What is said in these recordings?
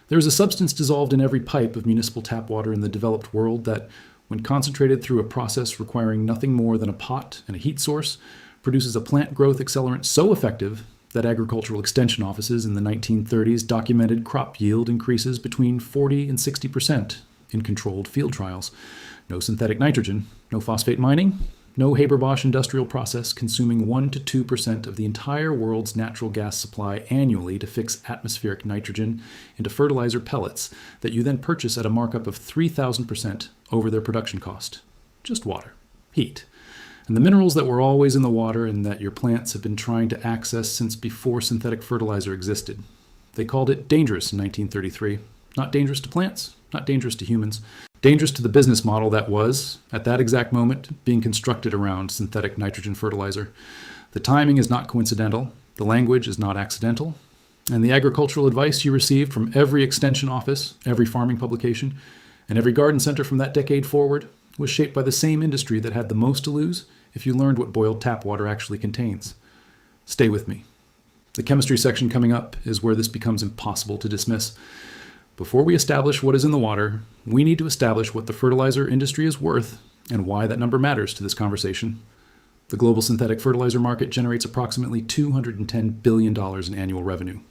There is a substance dissolved in every pipe of municipal tap water in the developed world that, when concentrated through a process requiring nothing more than a pot and a heat source, produces a plant growth accelerant so effective that agricultural extension offices in the 1930s documented crop yield increases between 40 and 60% in controlled field trials. No synthetic nitrogen, no phosphate mining, no Haber-Bosch industrial process consuming 1 to 2% of the entire world's natural gas supply annually to fix atmospheric nitrogen into fertilizer pellets that you then purchase at a markup of 3,000% over their production cost. Just water, heat, and the minerals that were always in the water and that your plants have been trying to access since before synthetic fertilizer existed. They called it dangerous in 1933. Not dangerous to plants, not dangerous to humans. Dangerous to the business model that was, at that exact moment, being constructed around synthetic nitrogen fertilizer. The timing is not coincidental, the language is not accidental, and the agricultural advice you received from every extension office, every farming publication, and every garden center from that decade forward was shaped by the same industry that had the most to lose if you learned what boiled tap water actually contains. Stay with me. The chemistry section coming up is where this becomes impossible to dismiss. Before we establish what is in the water, we need to establish what the fertilizer industry is worth and why that number matters to this conversation. The global synthetic fertilizer market generates approximately $210 billion in annual revenue.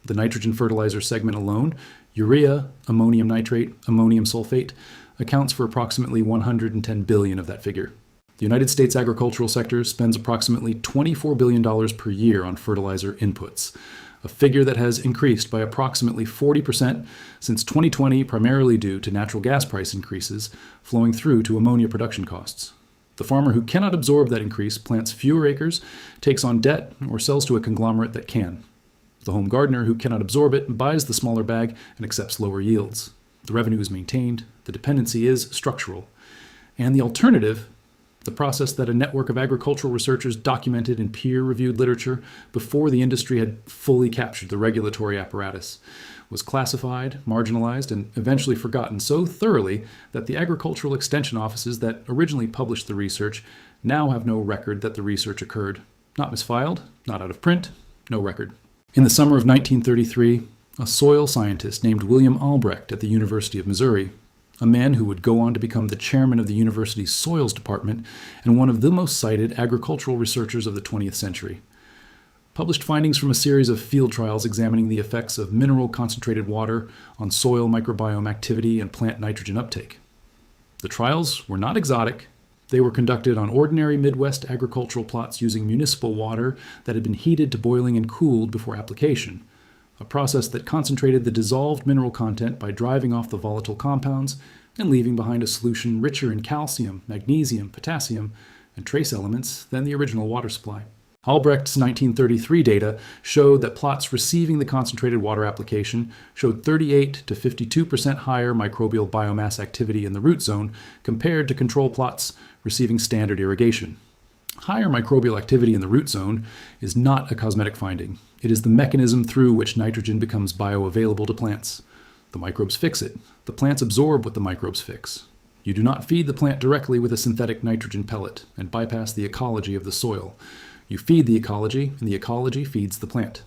The nitrogen fertilizer segment alone, urea, ammonium nitrate, ammonium sulfate, accounts for approximately $110 billion of that figure. The United States agricultural sector spends approximately $24 billion per year on fertilizer inputs, a figure that has increased by approximately 40% since 2020, primarily due to natural gas price increases flowing through to ammonia production costs. The farmer who cannot absorb that increase plants fewer acres, takes on debt, or sells to a conglomerate that can. The home gardener who cannot absorb it buys the smaller bag and accepts lower yields. The revenue is maintained, the dependency is structural. And the alternative, the process that a network of agricultural researchers documented in peer-reviewed literature before the industry had fully captured the regulatory apparatus, was classified, marginalized, and eventually forgotten so thoroughly that the agricultural extension offices that originally published the research now have no record that the research occurred. Not misfiled, not out of print, no record. In the summer of 1933, a soil scientist named William Albrecht at the University of Missouri, a man who would go on to become the chairman of the university's soils department and one of the most cited agricultural researchers of the 20th century, published findings from a series of field trials examining the effects of mineral concentrated water on soil microbiome activity and plant nitrogen uptake. The trials were not exotic. They were conducted on ordinary Midwest agricultural plots using municipal water that had been heated to boiling and cooled before application, a process that concentrated the dissolved mineral content by driving off the volatile compounds and leaving behind a solution richer in calcium, magnesium, potassium, and trace elements than the original water supply. Albrecht's 1933 data showed that plots receiving the concentrated water application showed 38 to 52% higher microbial biomass activity in the root zone compared to control plots receiving standard irrigation. Higher microbial activity in the root zone is not a cosmetic finding. It is the mechanism through which nitrogen becomes bioavailable to plants. The microbes fix it. The plants absorb what the microbes fix. You do not feed the plant directly with a synthetic nitrogen pellet and bypass the ecology of the soil. You feed the ecology, and the ecology feeds the plant.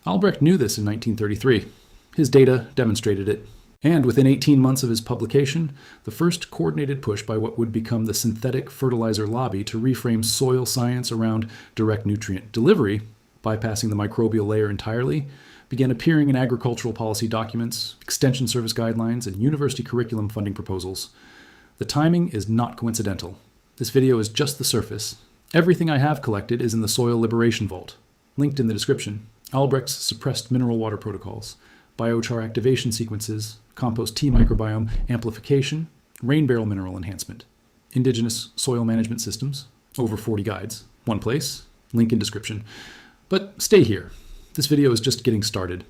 Albrecht knew this in 1933. His data demonstrated it. And within 18 months of his publication, the first coordinated push by what would become the synthetic fertilizer lobby to reframe soil science around direct nutrient delivery, bypassing the microbial layer entirely, began appearing in agricultural policy documents, extension service guidelines, and university curriculum funding proposals. The timing is not coincidental. This video is just the surface. Everything I have collected is in the Soil Liberation Vault, linked in the description. Albrecht's suppressed mineral water protocols, biochar activation sequences, compost tea microbiome amplification, rain barrel mineral enhancement, indigenous soil management systems, over 40 guides, one place, link in description. But stay here. This video is just getting started.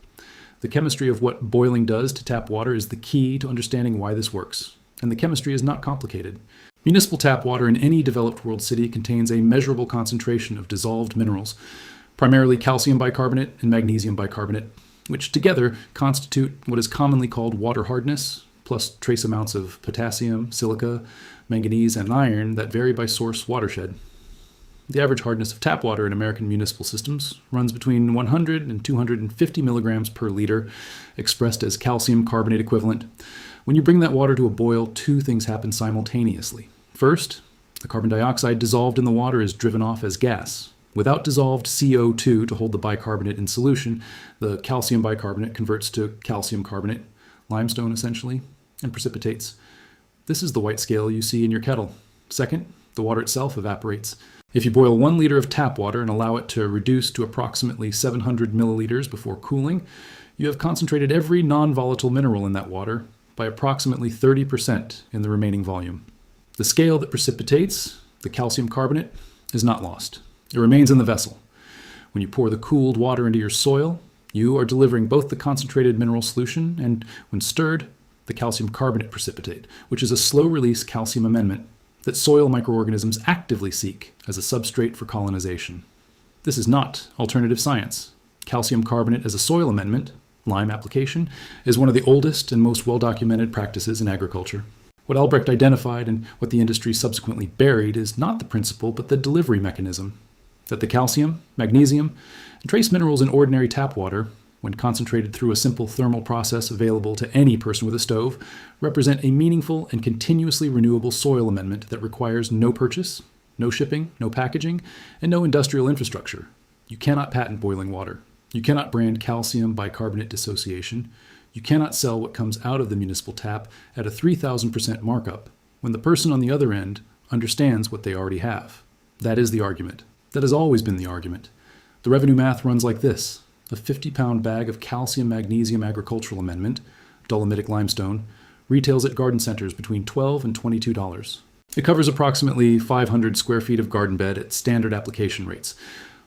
The chemistry of what boiling does to tap water is the key to understanding why this works, and the chemistry is not complicated. Municipal tap water in any developed world city contains a measurable concentration of dissolved minerals, primarily calcium bicarbonate and magnesium bicarbonate, which together constitute what is commonly called water hardness, plus trace amounts of potassium, silica, manganese, and iron that vary by source watershed. The average hardness of tap water in American municipal systems runs between 100 and 250 milligrams per liter, expressed as calcium carbonate equivalent. When you bring that water to a boil, two things happen simultaneously. First, the carbon dioxide dissolved in the water is driven off as gas. Without dissolved CO2 to hold the bicarbonate in solution, the calcium bicarbonate converts to calcium carbonate, limestone essentially, and precipitates. This is the white scale you see in your kettle. Second, the water itself evaporates. If you boil 1 liter of tap water and allow it to reduce to approximately 700 milliliters before cooling, you have concentrated every non-volatile mineral in that water by approximately 30% in the remaining volume. The scale that precipitates, the calcium carbonate, is not lost. It remains in the vessel. When you pour the cooled water into your soil, you are delivering both the concentrated mineral solution and, when stirred, the calcium carbonate precipitate, which is a slow-release calcium amendment that soil microorganisms actively seek as a substrate for colonization. This is not alternative science. Calcium carbonate as a soil amendment, lime application, is one of the oldest and most well-documented practices in agriculture. What Albrecht identified and what the industry subsequently buried is not the principle but the delivery mechanism, that the calcium, magnesium, and trace minerals in ordinary tap water, when concentrated through a simple thermal process available to any person with a stove, represent a meaningful and continuously renewable soil amendment that requires no purchase, no shipping, no packaging, and no industrial infrastructure. You cannot patent boiling water. You cannot brand calcium bicarbonate dissociation. You cannot sell what comes out of the municipal tap at a 3,000% markup when the person on the other end understands what they already have. That is the argument. That has always been the argument. The revenue math runs like this. A 50-pound bag of calcium magnesium agricultural amendment, dolomitic limestone, retails at garden centers between $12 and $22. It covers approximately 500 square feet of garden bed at standard application rates.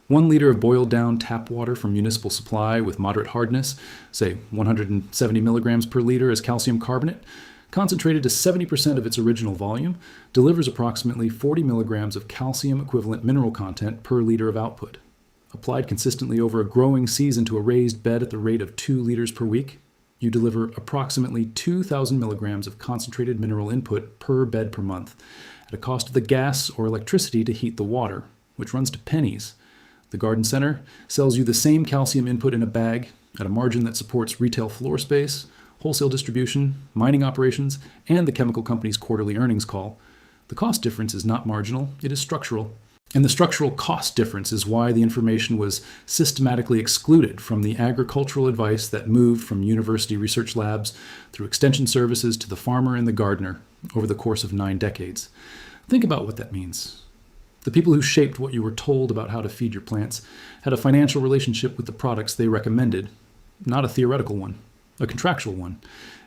1 liter of boiled down tap water from municipal supply with moderate hardness, say 170 milligrams per liter as calcium carbonate, concentrated to 70% of its original volume, delivers approximately 40 milligrams of calcium equivalent mineral content per liter of output. Applied consistently over a growing season to a raised bed at the rate of 2 liters per week, you deliver approximately 2,000 milligrams of concentrated mineral input per bed per month, at a cost of the gas or electricity to heat the water, which runs to pennies. The garden center sells you the same calcium input in a bag at a margin that supports retail floor space, wholesale distribution, mining operations, and the chemical company's quarterly earnings call. The cost difference is not marginal, it is structural. And the structural cost difference is why the information was systematically excluded from the agricultural advice that moved from university research labs through extension services to the farmer and the gardener over the course of 9 decades. Think about what that means. The people who shaped what you were told about how to feed your plants had a financial relationship with the products they recommended, not a theoretical one, a contractual one.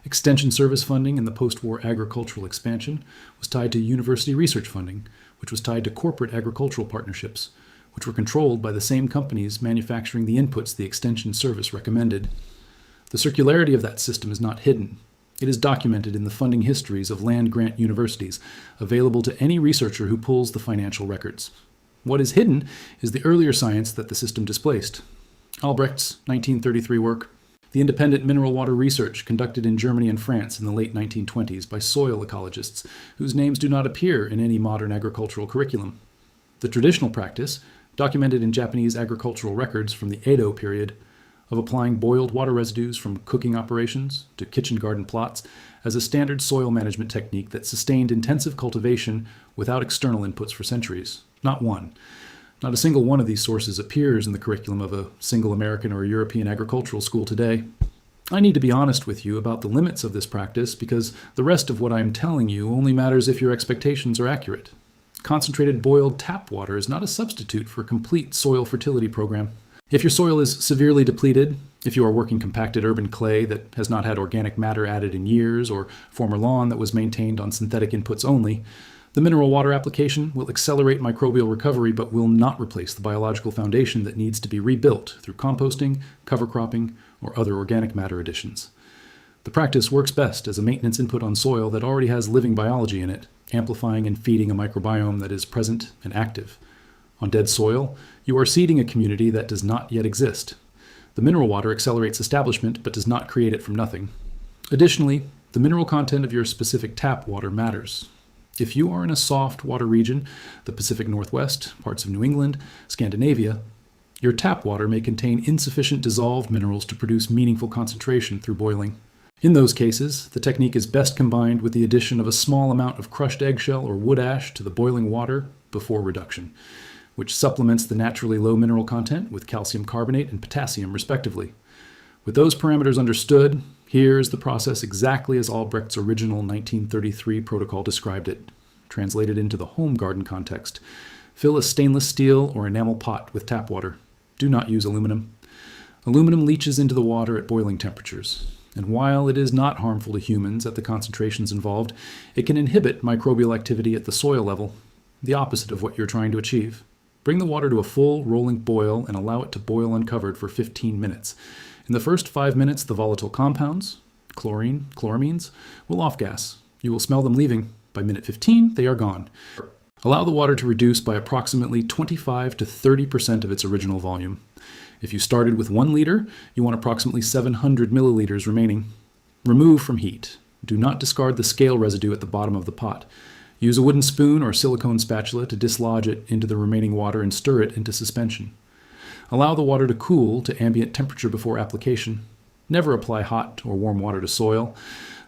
Extension service funding in the post-war agricultural expansion was tied to university research funding, which was tied to corporate agricultural partnerships, which were controlled by the same companies manufacturing the inputs the extension service recommended. The circularity of that system is not hidden. It is documented in the funding histories of land-grant universities, available to any researcher who pulls the financial records. What is hidden is the earlier science that the system displaced. Albrecht's 1933 work, the independent mineral water research conducted in Germany and France in the late 1920s by soil ecologists, whose names do not appear in any modern agricultural curriculum. The traditional practice, documented in Japanese agricultural records from the Edo period, of applying boiled water residues from cooking operations to kitchen garden plots as a standard soil management technique that sustained intensive cultivation without external inputs for centuries. Not one. Not a single one of these sources appears in the curriculum of a single American or European agricultural school today. I need to be honest with you about the limits of this practice because the rest of what I am telling you only matters if your expectations are accurate. Concentrated boiled tap water is not a substitute for a complete soil fertility program. If your soil is severely depleted, if you are working compacted urban clay that has not had organic matter added in years, or former lawn that was maintained on synthetic inputs only, the mineral water application will accelerate microbial recovery but will not replace the biological foundation that needs to be rebuilt through composting, cover cropping, or other organic matter additions. The practice works best as a maintenance input on soil that already has living biology in it, amplifying and feeding a microbiome that is present and active. On dead soil, you are seeding a community that does not yet exist. The mineral water accelerates establishment but does not create it from nothing. Additionally, the mineral content of your specific tap water matters. If you are in a soft water region, the Pacific Northwest, parts of New England, Scandinavia, your tap water may contain insufficient dissolved minerals to produce meaningful concentration through boiling. In those cases, the technique is best combined with the addition of a small amount of crushed eggshell or wood ash to the boiling water before reduction, which supplements the naturally low mineral content with calcium carbonate and potassium, respectively. With those parameters understood, here's the process exactly as Albrecht's original 1933 protocol described it, translated into the home garden context. Fill a stainless steel or enamel pot with tap water. Do not use aluminum. Aluminum leaches into the water at boiling temperatures, and while it is not harmful to humans at the concentrations involved, it can inhibit microbial activity at the soil level, the opposite of what you're trying to achieve. Bring the water to a full rolling boil and allow it to boil uncovered for 15 minutes. In the first 5 minutes, the volatile compounds, chlorine, chloramines, will off-gas. You will smell them leaving. By minute 15, they are gone. Allow the water to reduce by approximately 25 to 30% of its original volume. If you started with 1 liter, you want approximately 700 milliliters remaining. Remove from heat. Do not discard the scale residue at the bottom of the pot. Use a wooden spoon or silicone spatula to dislodge it into the remaining water and stir it into suspension. Allow the water to cool to ambient temperature before application. Never apply hot or warm water to soil.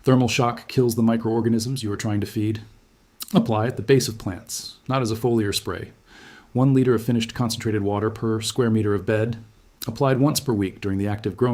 Thermal shock kills the microorganisms you are trying to feed. Apply at the base of plants, not as a foliar spray. 1 liter of finished concentrated water per square meter of bed, applied once per week during the active growing